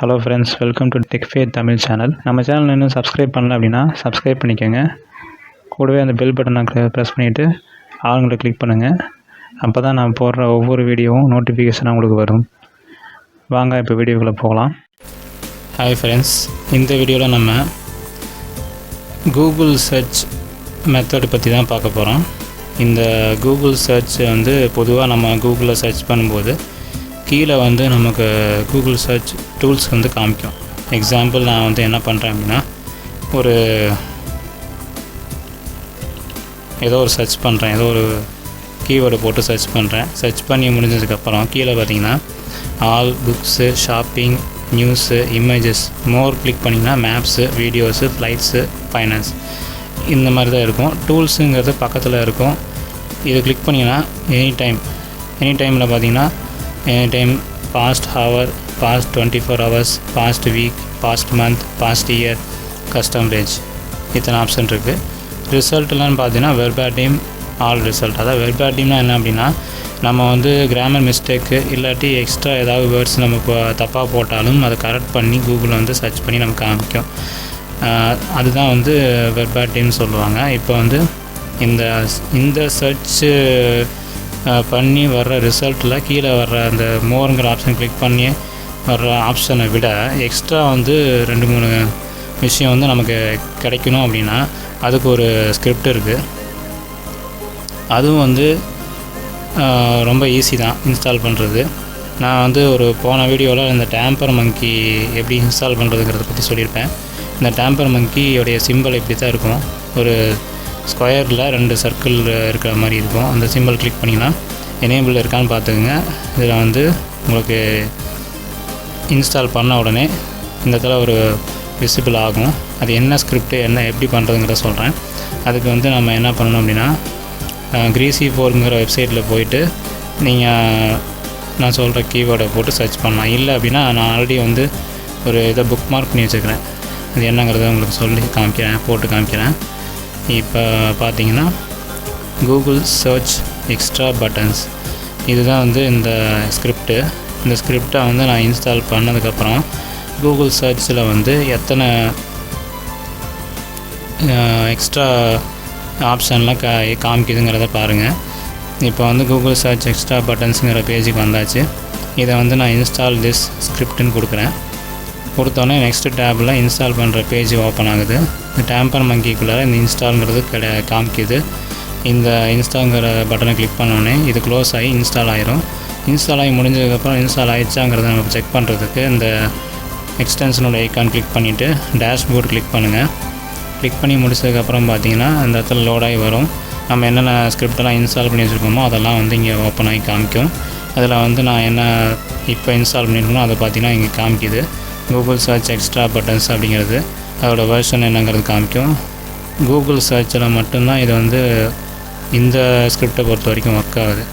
Hello friends, welcome to Techfad Tamil channel. நம்ம channel இன்னும் subscribe பண்ணல அப்படின்னா சப்ஸ்கிரைப் பண்ணிக்கோங்க. கூடவே அந்த பெல் பட்டனை ப்ரெஸ் பண்ணிவிட்டு ஆளுங்களை கிளிக் பண்ணுங்கள். அப்போ தான் நான் போடுற ஒவ்வொரு வீடியோவும் நோட்டிஃபிகேஷனாக உங்களுக்கு வரும். வாங்க இப்போ வீடியோக்குள்ளே போகலாம். ஹாய் ஃப்ரெண்ட்ஸ், இந்த வீடியோவில் நம்ம கூகுள் சர்ச் மெத்தட் பற்றி தான் பார்க்க போகிறோம். இந்த கூகுள் சர்ச் பொதுவாக நம்ம கூகுளில் சர்ச் பண்ணும்போது கீழே நமக்கு கூகுள் சர்ச் டூல்ஸ் காமிக்கும். எக்ஸாம்பிள் நான் என்ன பண்ணுறேன் அப்படின்னா, ஏதோ ஒரு சர்ச் பண்ணுறேன், ஏதோ ஒரு கீவேர்டு போட்டு சர்ச் பண்ணுறேன். சர்ச் பண்ணி முடிஞ்சதுக்கப்புறம் கீழே பார்த்தீங்கன்னா all, books, shopping, news, images, மோர் கிளிக் பண்ணிங்கன்னா மேப்ஸு, வீடியோஸு, ஃப்ளைட்ஸு, ஃபைனான்ஸ் இந்த மாதிரி தான் இருக்கும். டூல்ஸுங்கிறது பக்கத்தில் இருக்கும். இது கிளிக் பண்ணிங்கன்னா எனி டைமில் பார்த்தீங்கன்னா any time, past hour, past 24 hours, past week, past month, past year, custom range, இத்தனை ஆப்ஷன் இருக்குது. ரிசல்ட்லாம் பார்த்தீங்கன்னா வெர்பாட்டிம், ஆல் ரிசல்ட். அதாவது வெர்பாட்டிம்னா என்ன அப்படின்னா, நம்ம கிராமர் மிஸ்டேக்கு இல்லாட்டி எக்ஸ்ட்ரா ஏதாவது வேர்ட்ஸ் நம்ம தப்பாக போட்டாலும் அதை கரெக்ட் பண்ணி கூகுளில் சர்ச் பண்ணி நமக்கு காமிக்கும். அதுதான் வெர்பாட்டிம்னு சொல்லுவாங்க. இப்போ இந்த சர்ச்சு பண்ணி வர்ற ரிசல்ட்டில் கீழே வர்ற அந்த மோருங்கிற ஆப்ஷன் கிளிக் பண்ணி வர்ற ஆப்ஷனை விட எக்ஸ்ட்ரா 2-3 விஷயம் நமக்கு கிடைக்கணும் அப்படின்னா அதுக்கு ஒரு ஸ்கிரிப்ட் இருக்குது. அதுவும் ரொம்ப ஈஸி தான் இன்ஸ்டால் பண்ணுறது. நான் ஒரு போன வீடியோவில் இந்த டேம்பர் மங்கி எப்படி இன்ஸ்டால் பண்ணுறதுங்கிறத பற்றி சொல்லியிருப்பேன். இந்த டேம்பர் மங்கியோடைய சிம்பிள் இப்படி தான் இருக்கும். ஒரு ஸ்கொயரில் 2 சர்க்கிள் இருக்கிற மாதிரி இருக்கும். அந்த சிம்பிள் கிளிக் பண்ணிங்கன்னா எனேபிள் இருக்கான்னு பார்த்துக்குங்க. இதில் உங்களுக்கு இன்ஸ்டால் பண்ண உடனே இந்த இடத்துல ஒரு விசிபிள் ஆகும். அது என்ன ஸ்கிரிப்ட், என்ன எப்படி பண்ணுறதுங்கிற சொல்கிறேன். அதுக்கு நம்ம என்ன பண்ணணும் அப்படின்னா, greasy4ங்கிற வெப்சைட்டில் போயிட்டு நீங்கள் நான் சொல்கிற கீவேர்டை போட்டு சர்ச் பண்ணலாம். இல்லை அப்படின்னா நான் ஆல்ரெடி ஒரு இதை புக் மார்க் பண்ணி வச்சுக்கிறேன். அது என்னங்கிறத உங்களுக்கு போட்டு காமிக்கிறேன். இப்போ பார்த்தீங்கன்னா கூகுள் சர்ச் எக்ஸ்ட்ரா பட்டன்ஸ், இதுதான் இந்த ஸ்கிரிப்டு. இந்த ஸ்கிரிப்டை நான் இன்ஸ்டால் பண்ணதுக்கப்புறம் கூகுள் சர்ச்சில் எத்தனை எக்ஸ்ட்ரா ஆப்ஷன்லாம் காமிக்குதுங்கிறத பாருங்கள். இப்போ கூகுள் சர்ச் எக்ஸ்ட்ரா பட்டன்ஸுங்கிற பேஜுக்கு வந்தாச்சு. இதை நான் இன்ஸ்டால் திஸ் ஸ்கிரிப்டுன்னு கொடுத்தோன்னே நெக்ஸ்ட்டு டேப்பில் இன்ஸ்டால் பண்ணுற பேஜ் ஓப்பன் ஆகுது. இந்த டேம்பர் மங்கிக்குள்ளே இந்த இன்ஸ்டால்ங்கிறது காமிக்குது. இந்த இன்ஸ்டால்ங்கிற பட்டனை கிளிக் பண்ணோடனே இது க்ளோஸ் ஆகி இன்ஸ்டால் ஆகிரும். இன்ஸ்டால் ஆகி முடிஞ்சதுக்கப்புறம் இன்ஸ்டால் ஆகிடுச்சாங்கிறத நம்ம செக் பண்ணுறதுக்கு இந்த எக்ஸ்டென்ஷனோட ஐக்கான் கிளிக் பண்ணிவிட்டு டேஷ்போர்ட் கிளிக் பண்ணுங்கள். கிளிக் பண்ணி முடிச்சதுக்கப்புறம் பார்த்தீங்கன்னா அந்த இடத்துல லோடாகி வரும். நம்ம என்னென்ன ஸ்கிரிப்டெல்லாம் இன்ஸ்டால் பண்ணி வச்சுருக்கோமோ அதெல்லாம் இங்கே ஓப்பன் ஆகி காமிக்கும். அதில் நான் என்ன இப்போ இன்ஸ்டால் பண்ணியிருக்கணும் அதை பார்த்தீங்கன்னா இங்கே காமிக்குது. கூகுள் சர்ச் எக்ஸ்ட்ரா பட்டன்ஸ் அப்படிங்கிறது அதோடய வெர்ஷன் என்னங்கிறது காமிக்கும். கூகுள் சர்ச்சில் மட்டும்தான் இது இந்த ஸ்கிரிப்டை பொறுத்த வரைக்கும் ஒர்க் ஆகுது,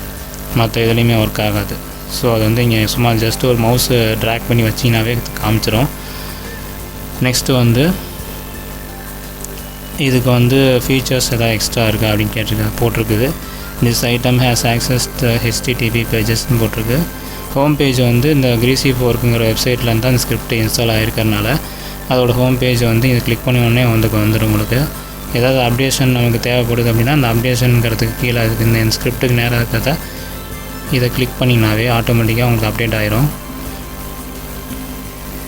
மற்ற இதுலேயுமே ஒர்க் ஆகாது. ஸோ அது இங்கே சும்மா ஜஸ்ட் ஒரு மவுஸு ட்ராக் பண்ணி வச்சிங்கனாவே காமிச்சிடும். நெக்ஸ்ட்டு இதுக்கு ஃபீச்சர்ஸ் எதாவது எக்ஸ்ட்ரா இருக்கா அப்படின்னு போட்டிருக்குது. This item has access HTTP பேஜஸ்ன்னு போட்டிருக்கு. ஹோம் பேஜ் இந்த greasy4ங்கிற வெப்சைட்டில் அந்த ஸ்கிரிப்ட் இன்ஸ்டால் ஆகிருக்கிறதுனால அதோட ஹோம் பேஜ் இது கிளிக் பண்ணி உடனே வந்துடும். உங்களுக்கு ஏதாவது அப்டேஷன் நமக்கு தேவைப்படுது அப்படின்னா அந்த அப்டேஷனுங்கிறதுக்கு கீழே அதுக்கு இந்த ஸ்கிரிப்ட்டுக்கு நேராக இருக்கிறத இதை கிளிக் பண்ணிங்கனாவே ஆட்டோமேட்டிக்காக உங்களுக்கு அப்டேட் ஆகிரும்.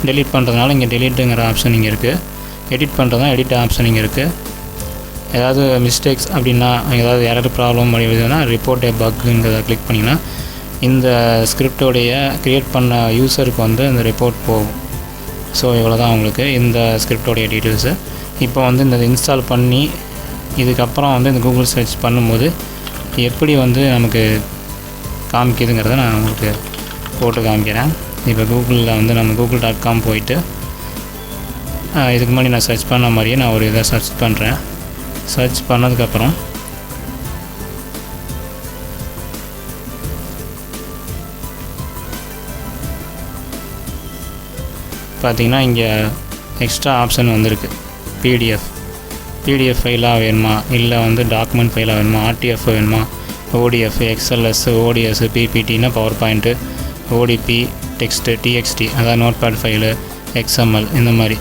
டெலீட் பண்ணுறதுனால இங்கே டெலீட்டுங்கிற ஆப்ஷன் இங்கே இருக்குது. எடிட் பண்ணுறதுனா எடிட் ஆப்ஷன் இங்கே இருக்குது. ஏதாவது மிஸ்டேக்ஸ் அப்படின்னா ஏதாவது எரர் ப்ராப்ளம் அப்படின்னா ரிப்போர்ட் ஏ பக்குங்கிறத கிளிக் பண்ணிங்கன்னா இந்த ஸ்கிரிப்டோடைய க்ரியேட் பண்ண யூஸருக்கு இந்த ரிப்போர்ட் போகும். ஸோ இவ்வளோ தான் உங்களுக்கு இந்த ஸ்கிரிப்டோடைய டீட்டெயில்ஸு. இப்போ இந்த இன்ஸ்டால் பண்ணி இதுக்கப்புறம் இந்த கூகுள் சர்ச் பண்ணும்போது எப்படி நமக்கு காமிக்குதுங்கிறத நான் உங்களுக்கு போட்டு காமிக்கிறேன். இப்போ கூகுளில் நம்ம google.com போயிட்டு இதுக்கு முன்னாடி நான் சர்ச் பண்ண மாதிரியே நான் ஒரு இதை சர்ச் பண்ணுறேன். சர்ச் பண்ணதுக்கப்புறம் பார்த்திங்கன்னா இங்கே எக்ஸ்ட்ரா ஆப்ஷன் வந்திருக்கு. பிடிஎஃப் ஃபைலாக வேணுமா, இல்லை டாக்குமெண்ட் ஃபைலாக வேணுமா, RTF வேணுமா, ODF, XLS, ODS, PPTனா PowerPoint, ODP, text TXT, அதாவது நோட்பேட் ஃபைலு, XML இந்த மாதிரி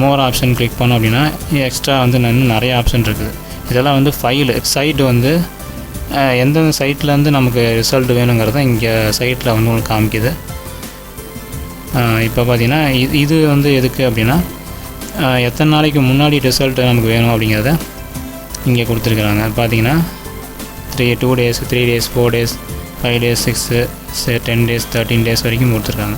மோர் ஆப்ஷன் கிளிக் பண்ணோம் அப்படின்னா எக்ஸ்ட்ரா வந்து இன்னும் நிறைய ஆப்ஷன் இருக்குது. இதெல்லாம் வந்து ஃபைலு சைட்டு வந்து எந்தெந்த சைட்லேருந்து நமக்கு ரிசல்ட் வேணுங்கிறத இங்கே சைட்டில் வந்து உங்களுக்கு காமிக்குது. இப்போ பார்த்தீங்கன்னா இது வந்து எதுக்கு அப்படின்னா எத்தனை நாளைக்கு முன்னாடி ரிசல்ட் நமக்கு வேணும் அப்படிங்கிறத இங்கே கொடுத்துருக்குறாங்க. பார்த்தீங்கன்னா 2 days, 3 days, 4 days, 5 days, 6, 10 days, 13 days வரைக்கும் கொடுத்துருக்காங்க.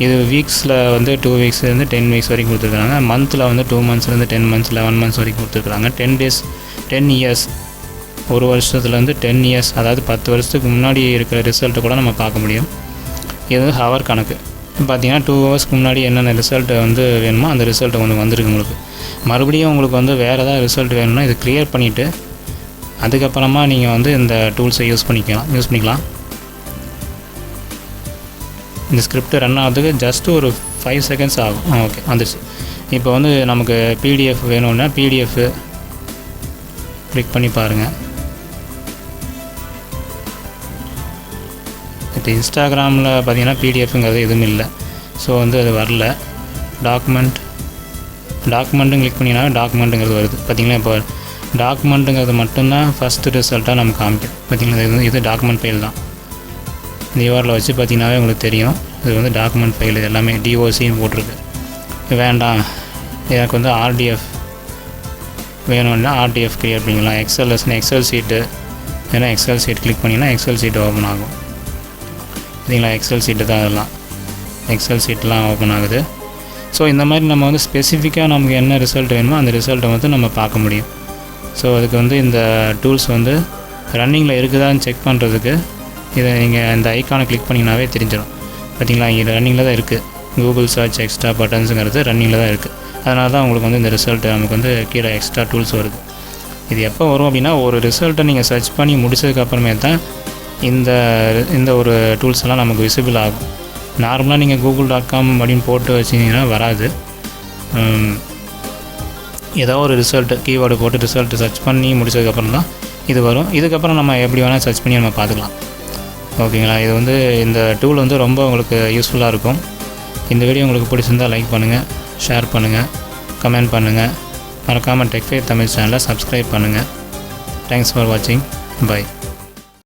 இது வீக்ஸில் வந்து 2 weeksலேருந்து 10 weeks வரைக்கும் கொடுத்துருக்காங்க. மந்தில் வந்து 2 monthsலேருந்து 10 months, 11 months வரைக்கும் கொடுத்துருக்காங்க. 10 days, 10 years, ஒரு வருஷத்துலேருந்து 10 years, அதாவது 10 வருஷத்துக்கு முன்னாடி இருக்கிற ரிசல்ட்டை கூட நம்ம பார்க்க முடியும். இது வந்து ஹவர் கணக்கு. பார்த்தீங்கன்னா 2 hours முன்னாடி என்னென்ன ரிசல்ட் வந்து வேணுமோ அந்த ரிசல்ட்டை வந்து வந்துருக்கு உங்களுக்கு. மறுபடியும் உங்களுக்கு வந்து வேறு ஏதாவது ரிசல்ட் வேணும்னா இது க்ளியர் பண்ணிவிட்டு அதுக்கப்புறமா நீங்கள் வந்து இந்த டூல்ஸை யூஸ் பண்ணிக்கலாம். இந்த ஸ்கிரிப்ட் ரன் ஆகிறதுக்கு ஜஸ்ட் ஒரு 5 seconds ஆகும். ஓகே, வந்துடுச்சு. இப்போ வந்து நமக்கு PDF வேணும்னா PDF கிளிக் பண்ணி பாருங்கள். இப்போ இன்ஸ்டாகிராமில் பார்த்தீங்கன்னா PDFங்கிறது எதுவும் இல்லை. ஸோ வந்து அது வரல. டாக்குமெண்ட்டும் கிளிக் பண்ணிங்கன்னா டாக்குமெண்ட்டுங்கிறது வருது. பார்த்திங்கன்னா இப்போ டாக்குமெண்ட்டுங்கிறது மட்டும்தான் ஃபஸ்ட்டு ரிசல்ட்டாக நமக்கு காமிக்கும். பார்த்திங்கன்னா இது டாக்குமெண்ட் ஃபைல் தான். இந்த URL வச்சு பார்த்திங்கனாவே உங்களுக்கு தெரியும் இது வந்து டாக்குமெண்ட் ஃபைல். இது எல்லாமே DOCன்னு போட்டிருக்கு. வேண்டாம் எனக்கு வந்து RDF வேணும்னா RDF க்ரியேட் பண்ணிக்கலாம். எக்ஸல் சீட்டு ஏன்னா எக்ஸல் சீட் கிளிக் பண்ணிங்கன்னா எக்ஸல் சீட் ஓப்பன் ஆகும். பார்த்தீங்களா, எக்ஸல் சீட்டு தான் அதெல்லாம். எக்ஸல் சீட்லாம் ஓப்பன் ஆகுது. ஸோ இந்த மாதிரி நம்ம வந்து ஸ்பெசிஃபிக்காக நமக்கு என்ன ரிசல்ட் வேணுமோ அந்த ரிசல்ட்டை வந்து நம்ம பார்க்க முடியும். ஸோ அதுக்கு வந்து இந்த டூல்ஸ் வந்து ரன்னிங்கில் இருக்குதான்னு செக் பண்ணுறதுக்கு இதை நீங்கள் இந்த ஐக்கானை கிளிக் பண்ணிங்கனாவே தெரிஞ்சிடும். பார்த்திங்களா, இங்கே ரன்னிங்கில் தான் இருக்குது. கூகுள் சர்ச் எக்ஸ்ட்ரா பட்டன்ஸுங்கிறது ரன்னிங்கில் தான் இருக்குது. அதனால தான் உங்களுக்கு வந்து இந்த ரிசல்ட் நமக்கு வந்து கீழே எக்ஸ்ட்ரா டூல்ஸ் வருது. இது எப்போ வரும் அப்படின்னா ஒரு ரிசல்ட்டை நீங்கள் சர்ச் பண்ணி முடிச்சதுக்கப்புறமே தான் இந்த ஒரு டூல்ஸ் எல்லாம் நமக்கு விசிபிள் ஆகும். நார்மலாக நீங்கள் google.com அப்படின்னு போட்டு வச்சிங்கன்னா வராது. ஏதோ ஒரு ரிசல்ட்டு கீவேர்டு போட்டு ரிசல்ட்டு சர்ச் பண்ணி முடிச்சதுக்கப்புறம் தான் இது வரும். இதுக்கப்புறம் நம்ம எப்படி வேணால் சர்ச் பண்ணி நம்ம பார்த்துக்கலாம். ஓகேங்களா, இது வந்து இந்த டூல் வந்து ரொம்ப உங்களுக்கு யூஸ்ஃபுல்லாக இருக்கும். இந்த வீடியோ உங்களுக்கு பிடிச்சிருந்தால் லைக் பண்ணுங்கள், ஷேர் பண்ணுங்கள், கமெண்ட் பண்ணுங்கள். மறக்காமல் டெக்ஃபேர் தமிழ் சேனலை சப்ஸ்கிரைப் பண்ணுங்கள். தேங்க்ஸ் ஃபார் வாட்சிங். பை.